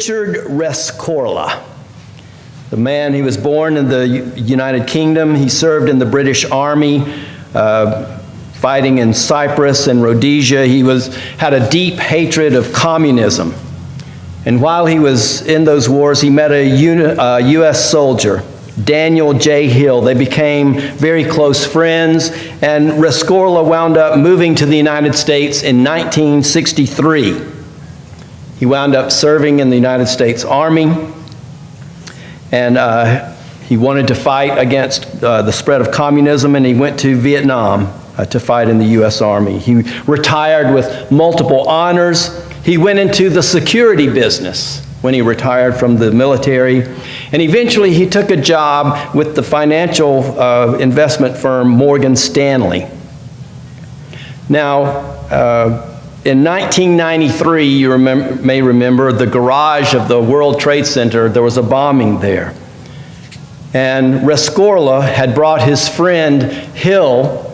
Richard Rescorla. The man, he was born in the United Kingdom. He served in the British Army, fighting in Cyprus and Rhodesia. He had a deep hatred of communism. And while he was in those wars, he met a U.S. soldier, Daniel J. Hill. They became very close friends, and Rescorla wound up moving to the United States in 1963. He wound up serving in the United States Army, and he wanted to fight against the spread of communism, and he went to Vietnam to fight in the U.S. Army. He retired with multiple honors. He went into the security business when he retired from the military, and eventually he took a job with the financial investment firm Morgan Stanley. Now, in 1993, you may remember the garage of the World Trade Center, there was a bombing there. And Rescorla had brought his friend Hill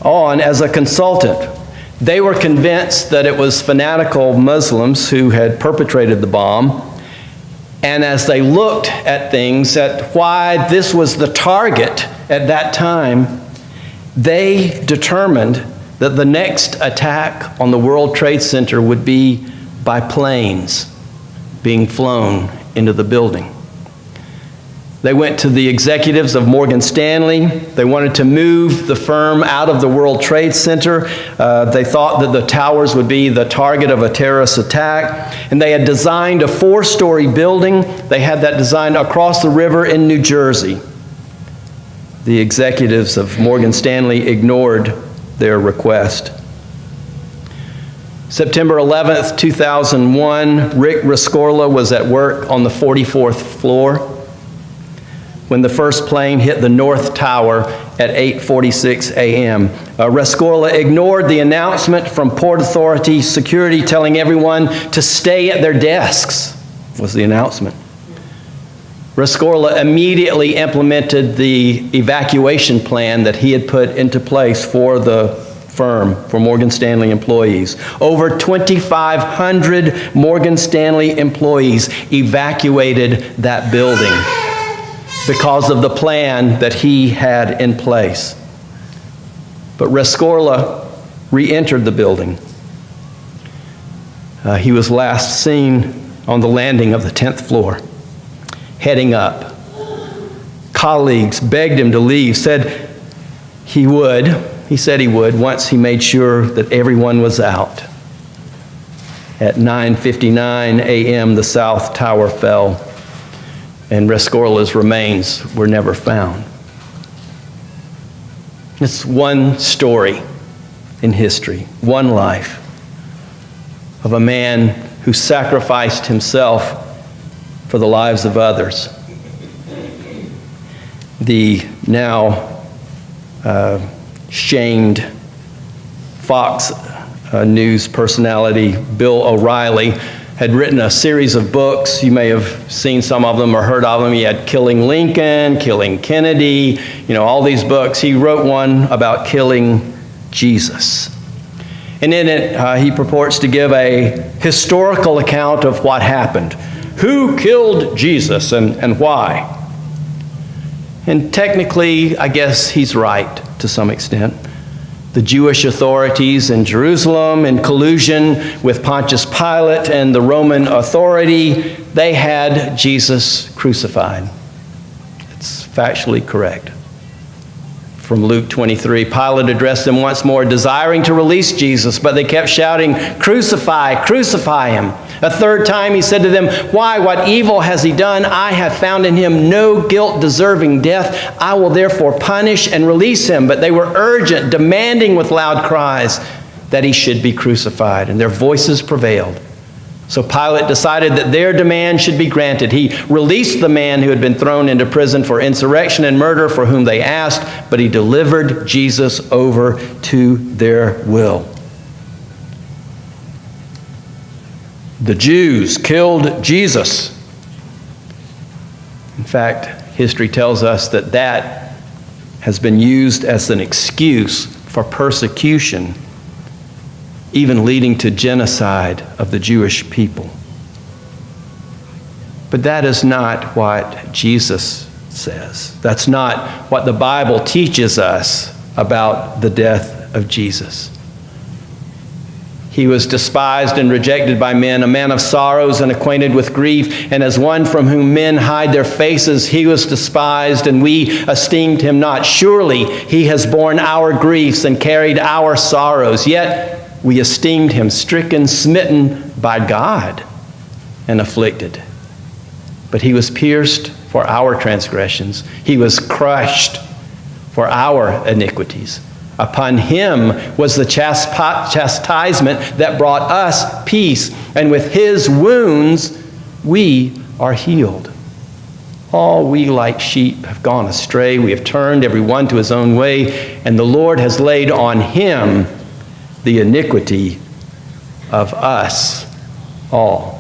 on as a consultant. They were convinced that it was fanatical Muslims who had perpetrated the bomb. And as they looked at things, at why this was the target at that time, they determined that the next attack on the World Trade Center would be by planes being flown into the building. They went to the executives of Morgan Stanley. They wanted to move the firm out of the World Trade Center. They thought that the towers would be the target of a terrorist attack. And they had designed a 4-story building. They had that designed across the river in New Jersey. The executives of Morgan Stanley ignored their request. September 11th, 2001, Rick Rescorla was at work on the 44th floor when the first plane hit the North Tower at 8:46 a.m. Rescorla ignored the announcement from Port Authority security telling everyone to stay at their desks, was the announcement. Rescorla immediately implemented the evacuation plan that he had put into place for the firm, for Morgan Stanley employees. Over 2,500 Morgan Stanley employees evacuated that building because of the plan that he had in place. But Rescorla re-entered the building. He was last seen on the landing of the 10th floor, heading up. Colleagues begged him to leave, said he would. He said he would once he made sure that everyone was out. At 9:59 a.m., the South Tower fell, and Rescorla's remains were never found. It's one story in history, one life of a man who sacrificed himself for the lives of others. The now shamed Fox News personality Bill O'Reilly had written a series of books. You may have seen some of them or heard of them. He had Killing Lincoln, Killing Kennedy, all these books. He wrote one about killing Jesus. And in it, he purports to give a historical account of what happened. Who killed Jesus and why? And technically, I guess he's right to some extent. The Jewish authorities in Jerusalem, in collusion with Pontius Pilate and the Roman authority, they had Jesus crucified. It's factually correct. From Luke 23, Pilate addressed them once more, desiring to release Jesus, but they kept shouting, "Crucify, crucify him." A third time he said to them, "Why, what evil has he done? I have found in him no guilt deserving death. I will therefore punish and release him." But they were urgent, demanding with loud cries that he should be crucified, and their voices prevailed. So Pilate decided that their demand should be granted. He released the man who had been thrown into prison for insurrection and murder for whom they asked, but he delivered Jesus over to their will. The Jews killed Jesus. In fact, history tells us that that has been used as an excuse for persecution, even leading to genocide of the Jewish people. But that is not what Jesus says. That's not what the Bible teaches us about the death of Jesus. He was despised and rejected by men, a man of sorrows and acquainted with grief, and as one from whom men hide their faces, he was despised, and we esteemed him not. Surely he has borne our griefs and carried our sorrows, yet we esteemed him stricken, smitten by God, and afflicted. But he was pierced for our transgressions. He was crushed for our iniquities. Upon him was the chastisement that brought us peace, and with his wounds we are healed. All we like sheep have gone astray. We have turned every one to his own way, and the Lord has laid on him the iniquity of us all.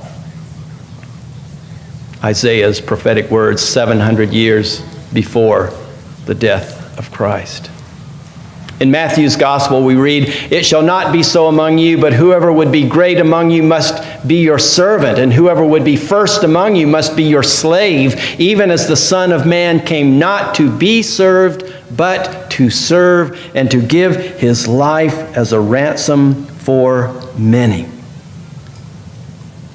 Isaiah's prophetic words 700 years before the death of Christ. In Matthew's gospel, we read, "It shall not be so among you, but whoever would be great among you must be your servant, and whoever would be first among you must be your slave, even as the Son of Man came not to be served, but to serve and to give his life as a ransom for many."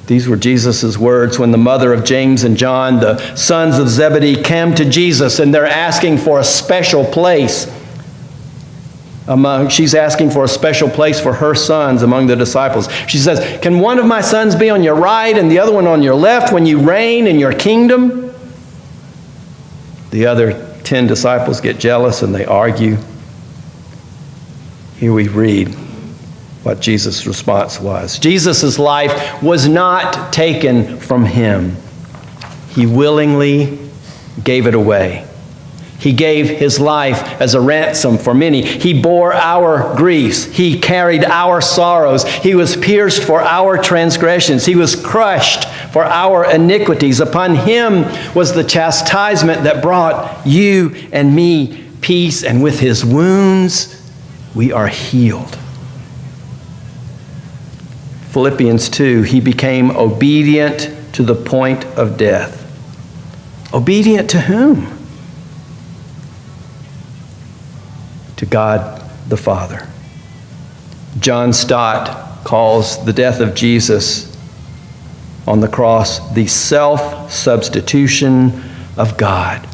These were Jesus' words when the mother of James and John, the sons of Zebedee, came to Jesus, and they're asking for a special place. She's asking for a special place for her sons among the disciples. She says, "Can one of my sons be on your right and the other one on your left when you reign in your kingdom?" The other 10 disciples get jealous and they argue. Here we read what Jesus' response was. Jesus' life was not taken from him. He willingly gave it away. He gave his life as a ransom for many. He bore our griefs. He carried our sorrows. He was pierced for our transgressions. He was crushed for our iniquities. Upon him was the chastisement that brought you and me peace, and with his wounds we are healed. Philippians 2, he became obedient to the point of death. Obedient to whom? To God the Father. John Stott calls the death of Jesus on the cross the self-substitution of God.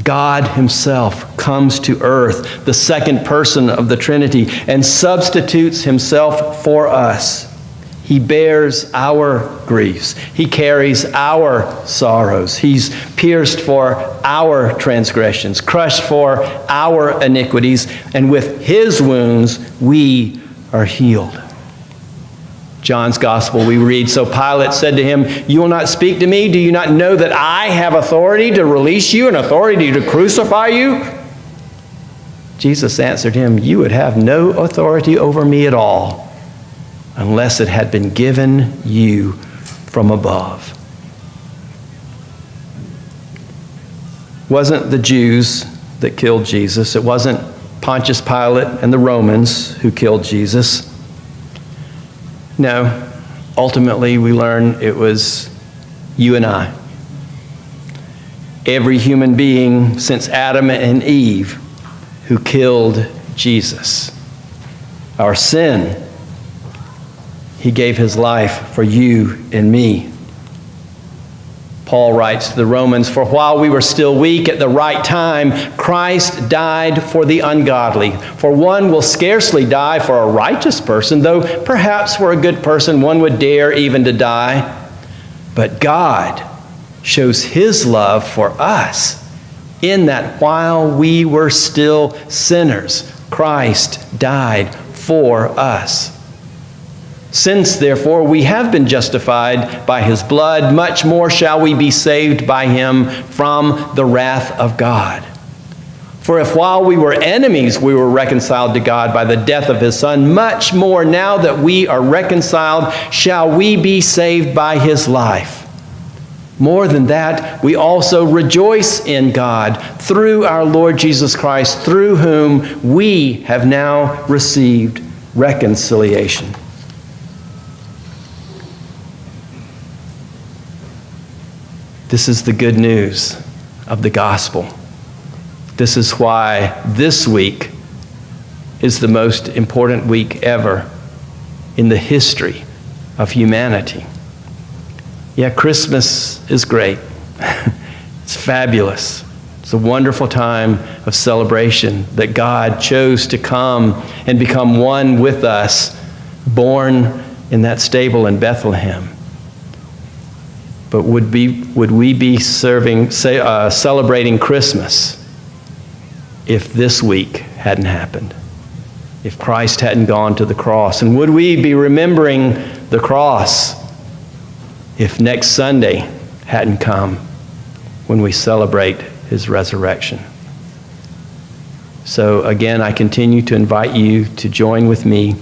God himself comes to earth, the second person of the Trinity, and substitutes himself for us. He bears our griefs. He carries our sorrows. He's pierced for our transgressions, crushed for our iniquities, and with his wounds we are healed. John's gospel we read, "So Pilate said to him, 'You will not speak to me? Do you not know that I have authority to release you and authority to crucify you?' Jesus answered him, 'You would have no authority over me at all, unless it had been given you from above.'" It wasn't the Jews that killed Jesus. It wasn't Pontius Pilate and the Romans who killed Jesus. No, ultimately we learn it was you and I. Every human being since Adam and Eve who killed Jesus. Our sin, he gave his life for you and me. Paul writes to the Romans, "For while we were still weak, at the right time, Christ died for the ungodly. For one will scarcely die for a righteous person, though perhaps for a good person one would dare even to die. But God shows his love for us, in that while we were still sinners, Christ died for us. Since, therefore, we have been justified by his blood, much more shall we be saved by him from the wrath of God. For if while we were enemies we were reconciled to God by the death of his Son, much more now that we are reconciled shall we be saved by his life. More than that, we also rejoice in God through our Lord Jesus Christ, through whom we have now received reconciliation." This is the good news of the gospel. This is why this week is the most important week ever in the history of humanity. Yeah, Christmas is great. It's fabulous. It's a wonderful time of celebration that God chose to come and become one with us, born in that stable in Bethlehem. But would we be celebrating Christmas if this week hadn't happened? If Christ hadn't gone to the cross? And would we be remembering the cross if next Sunday hadn't come when we celebrate his resurrection? So again, I continue to invite you to join with me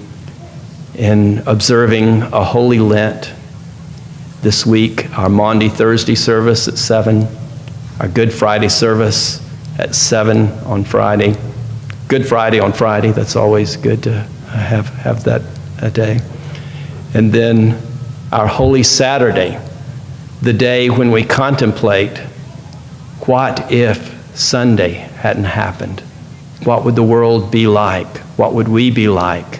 in observing a Holy Lent this week. Our Maundy Thursday service at 7, our Good Friday service at 7 on Friday. Good Friday on Friday, that's always good to have that a day. And then our Holy Saturday, the day when we contemplate, what if Sunday hadn't happened? What would the world be like? What would we be like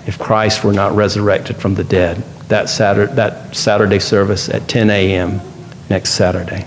if Christ were not resurrected from the dead? That Saturday service at 10 a.m. next Saturday.